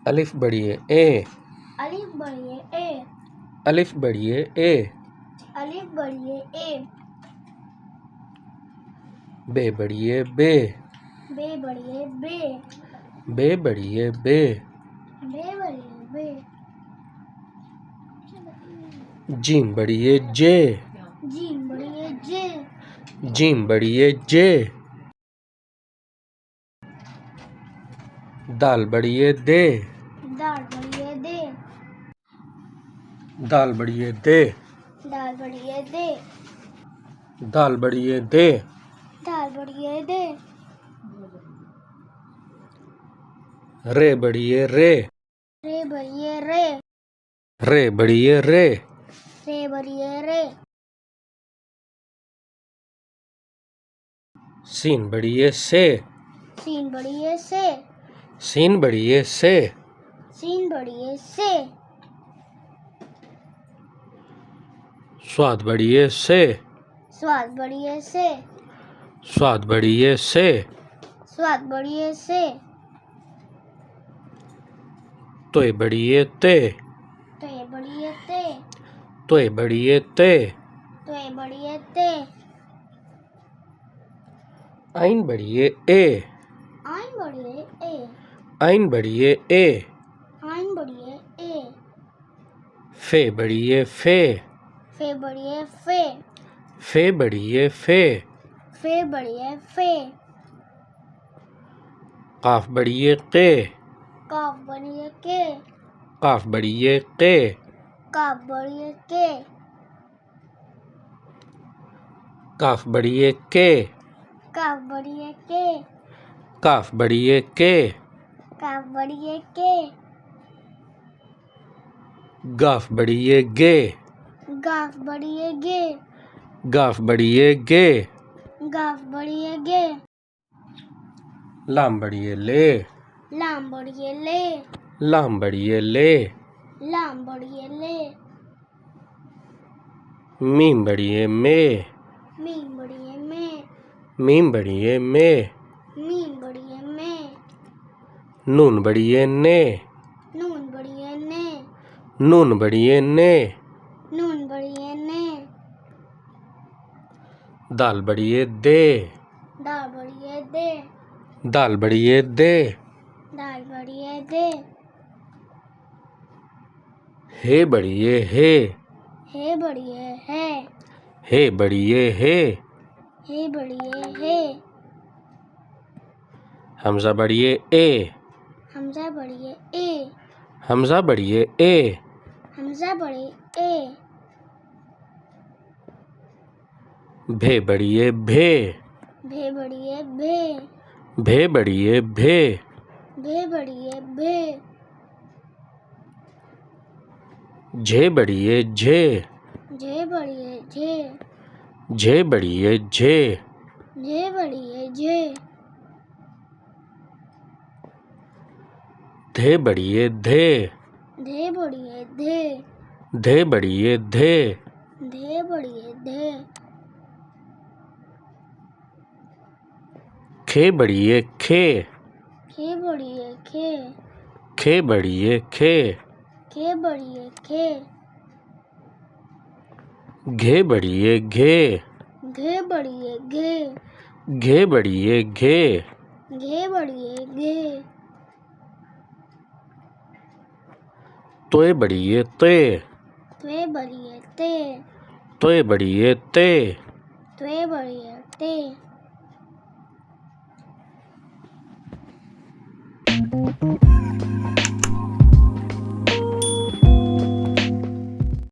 अलिफ बढ़िए ए। अलिफ बढ़िए ए। अलिफ बढ़िए ए। अलिफ बढ़िए ए। बे बढ़िए बे। बे बढ़िए बे। बे बढ़िए बे। बे बढ़िए बे। जीम बढ़िए जे। जीम बढ़िए जे। जीम बढ़िए जे। दाल बढ़िए दे। दाल बढ़िए दे। दाल बढ़िए दे। दाल बढ़िए दे। दाल बढ़िए दे। दाल बढ़िए दे। रे बढ़िए रे। रे बढ़िए रे। रे बढ़िए रे। रे बढ़िए रे। सीन बढ़िए से। सीन बढ़िए से। सीन बढ़िए से। सीन बढ़िए से। स्वाद बढ़िए से। स्वाद बढ़िए से। स्वाद बढ़िए से। स्वाद बढ़िए से। तोय बढ़िए ते। तो ये बढ़िए ते। तोय बढ़िए ते। तो ये बढ़िए ते। आइन बढ़िए ए। आइन बढ़िए ए। आइन बढ़िए ए। आइन बढ़िए ए। फे बढ़िए फे। फे बढ़िए फे। फे बढ़िए फे। फे बढ़िए फे। काफ बढ़िए के। काफ बढ़िए के। काफ बढ़िए के। काफ बढ़िए के। काफ बढ़िए के। काफ बढ़िए के। काफ बढ़िए के। काफ बढ़िए के। गाफ बढ़िए गे। गाफ बढ़िए गे। गाफ बढ़िए गे। गाफ बढ़िए गे। लाम बढ़िए ले। लाम बढ़िए ले। लाम बढ़िए ले। लाम बढ़िए ले। मीम बढ़िए में। मीम बढ़िए में। मीम बढ़िए में। मीम बढ़िए में। नून बढ़िए ने। नून बढ़िए ने। नून बढ़िए ने। नून बढ़िए ने। दाल बढ़िए दे। दाल बढ़िए दे। दाल बढ़िए दे। दाल बढ़िए दे। हे बढ़िए हे। हे बढ़िए है। हे बढ़िए हे। हे बढ़िए है। हमजा बढ़िए ए। हमजा बढ़िए ए। हमजा बढ़िए ए। हमजा बढ़िए ए। भे बढ़िए भे। भे बढ़िए भे। भे बढ़िए भे। भे बढ़िए भे। झे बढ़िए झे। झे बढ़िए झे। झे बढ़िए झे। झे बढ़िए झे। धे बढ़िए धे। धे बढ़िए धे। धे बढ़िए धे। धे बढ़िए धे। खे बढ़िए खे। खे बढ़िए खे। खे बढ़िए खे। खे बढ़िए खे। घे बढ़िए घे। घे बढ़िए घे। घे बढ़िए घे। घे बढ़िए घे। तोय बढ़िए ते। त्वे बढ़िए ते। तोय बढ़िए ते। त्वे बढ़िए ते।